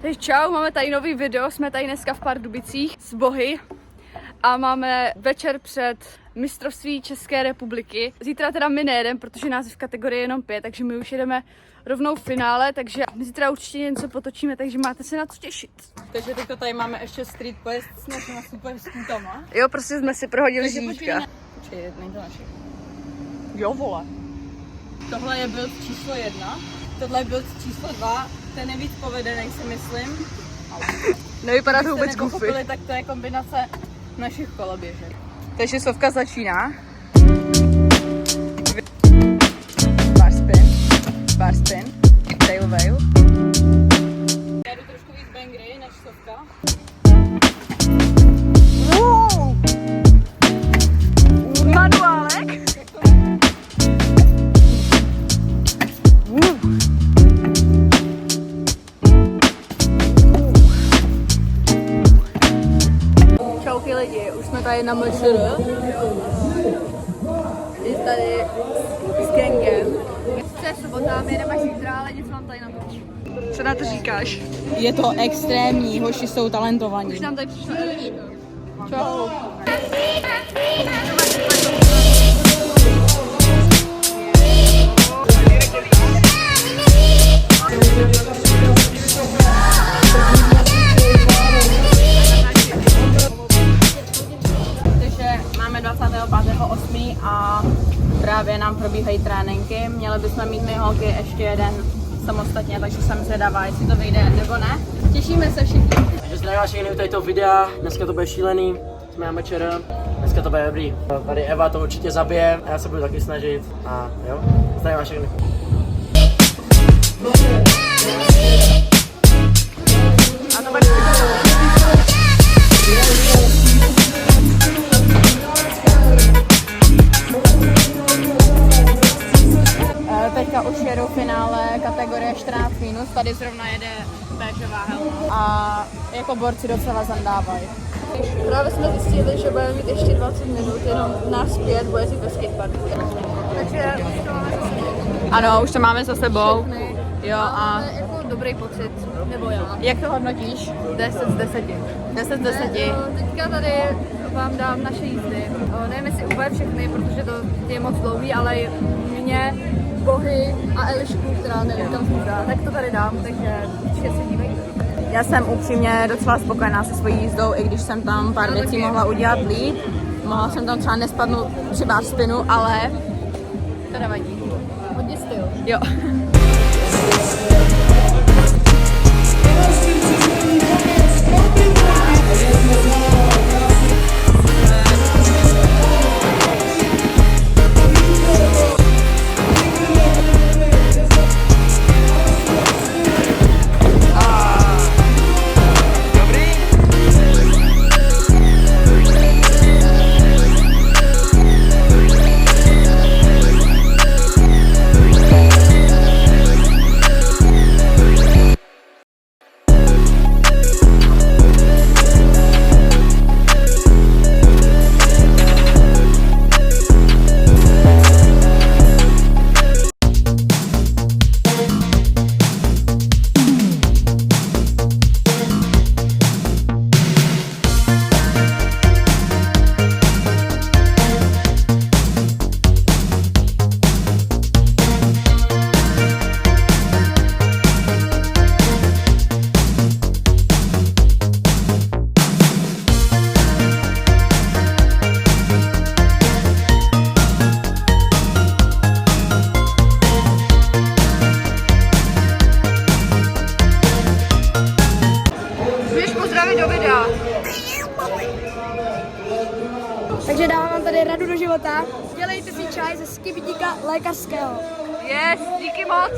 Takže čau, máme tady nový video, jsme tady dneska v Pardubicích s Bohy a máme večer před mistrovství České republiky. Zítra teda my nejedeme, protože nás je v kategorii jenom 5, takže my už jedeme rovnou v finále, takže my zítra určitě něco potočíme, takže máte se na co těšit. Takže teďka tady máme ještě street quest s našimi super skutama. Jo, prostě jsme si prohodili žížka. Počkej, není to naše. Jo, vole. Tohle je build číslo 1, tohle je build číslo 2, ten je víc povedený, si myslím. Nevypadá to vůbec goofy. goofy. Tak to je kombinace našich koloběžek. Takže Sovka začíná. Bar spin, tail whale. Já jdu trošku víc bangry než Sovka. Manuálek. Čauky lidi, už jsme tady na MŠR. Je tady s gangem. Je sobota, my jdeme až zítra, ale něco mám tady natočit. Co na to říkáš? Je to extrémní, hoši jsou talentovaní. Už nám tady přišla Eliška. Čau. Takže máme 25.8. a právě nám probíhají tréninky. Měli bychom mít my holky ještě jeden samostatně, takže jsem zvědavá, jestli to vyjde nebo ne. Těšíme se všichni. Takže zdravím vás všechny u tohoto videa, dneska to bude šílený, jsme na večer, dneska to bude dobrý. Tady Eva to určitě zabije a já se budu taky snažit a jo, zdravím vás všechny. A to bude Teďka už jedu finále kategorie 14-, tady zrovna jede béžová helma a jako borci docela zandávají. Právě jsme zjistili, že budeme mít ještě 20 minut, jenom nás 5 bude jít ve skateparku. Takže už to máme za sebou. Ano, už to máme za sebou. Všechny. Jo a Máme jako dobrý pocit, nebo já. jak to hodnotíš? 10 z 10. 10 z 10. Teďka tady vám dám naše jízdy. Nevím jestli úplně všechny, protože to je moc dlouhý, ale mě, Bohy a Elišku, která nevím kam zůstá, tak to tady dám, takže určitě se dívejte. Já jsem upřímně docela spokojená se svojí jízdou, i když jsem tam pár věcí mohla udělat líp. Mohla jsem tam třeba nespadnout při bar spinu, ale to nevadí. Hodně styl. Jo. Do videa. Takže dávám vám tady radu do života. Dělejte si čaj ze skibidíka lékařského. Yes, díky moc.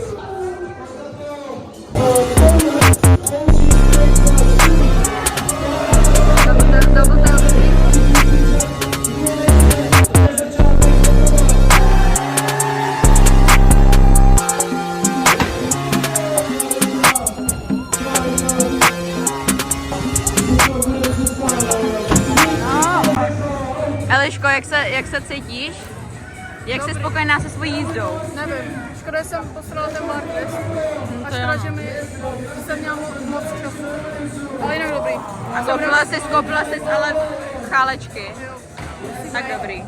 Eliško, jak se cítíš? Jak jsi spokojená se svojí jízdou? Nevím. škoda, že jsem posrala ten bar test. A škoda, že jsem měla moc času. Ale jinak dobrý. A koupila jsi ale chálečky. Tak dobrý.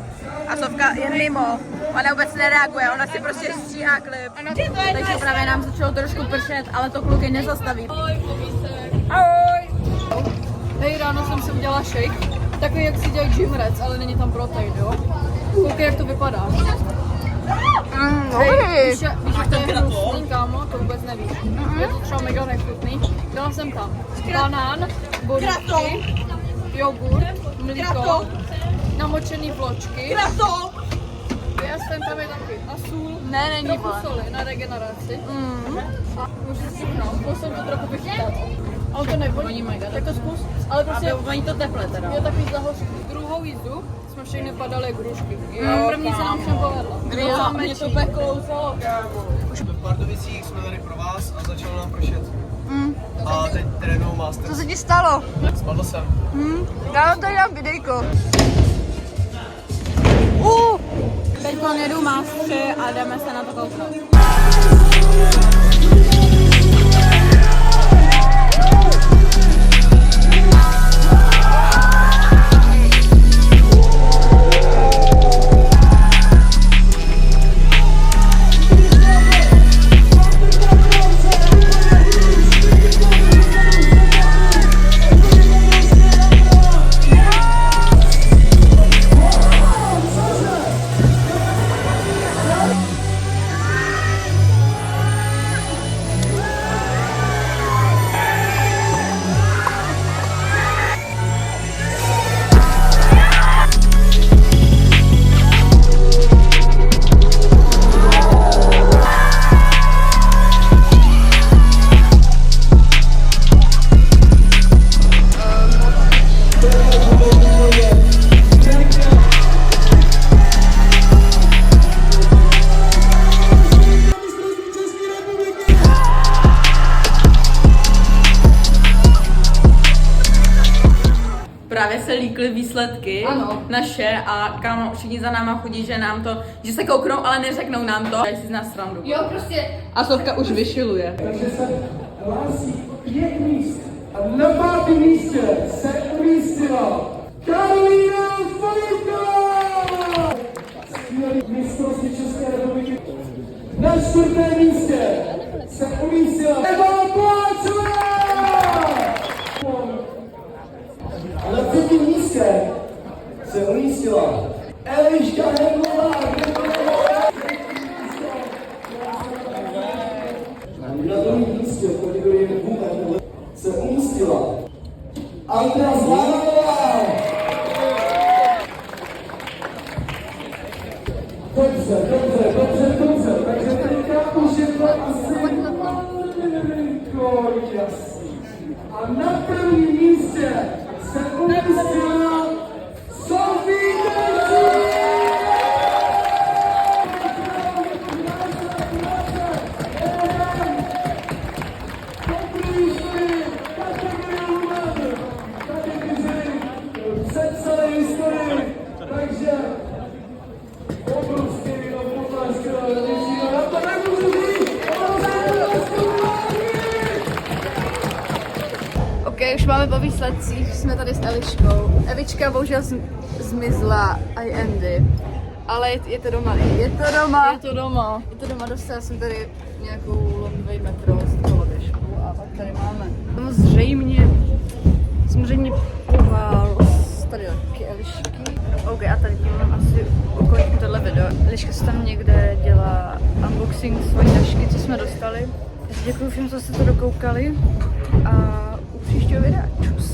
A Sofka je mimo. Ona vůbec nereaguje, ona si prostě stříhá klip. Takže právě nám začalo trošku pršet, ale to kluky nezastaví. Ahoj! Hej, ráno jsem si udělala shake. Takový, jak si dělají gym rats, ale není tam protein, jo? Koukej, jak to vypadá. Hej, víš, jak to je hnusný, kámo? To vůbec nevíš. Je to třeba mega nechutný. Dala jsem tam banán, borůvky, jogurt, mlíko, namočený vločky. Jasný, tam je taky. A sůl. Ne, není trochu vole. soli na regeneraci. A můžu si chutnat. Musím to trochu vychytat. Ale to nevoní mega. Tak to zkus. Ale prostě Oni to teple teda. je takový zahořký. Druhou jízdu jsme všechny padaly jak hrušky. První se nám všem povedla. Jo, mě to peklouzalo. V Pardubicích jsme tady pro vás a začalo nám pršet. A teď trénuju master. Co se ti stalo? Spadl jsem. Já vám tady dám videjko. Teď jedu mástři a jdeme se na to kouknout. Právě se líkly výsledky naše a kámo, všichni za náma chodí, že se kouknou, ale neřeknou nám to. Daj si z nás srandu. Jo, prostě. A Sofka už vyšiluje. Takže se hlásí 5 míst. A na 5. místě se umístila Karolína Faliková! Skvělý mistrovství České republiky. Na 4. místě se umístila Eva Pláčová! A na 3. místě se umístila Eliška Hemlová! Na 2. místě v kategorii Women se umístila Andrea Zlánová. Dobře. Takže teďka už je to asi malinko jasný. A na 1. místě se umístila Sofie Deci. Před celé historii, takže obrovský potlesk na to nemůžu říct, OK, už máme po výsledcích, jsme tady s Eliškou. Evička bohužel zmizla, i Andy. Ale je to doma. Je to doma, dostala jsem tady nějakou longway metro z koloběžku a pak tady máme samozřejmě poval tady taky Elišky. OK, a tady mám asi ukončím tohle video. Eliška se tam někde dělá unboxing svojí tašky, co jsme dostali. Děkuji všem, co jste to dokoukali a u příštího videa. Čus.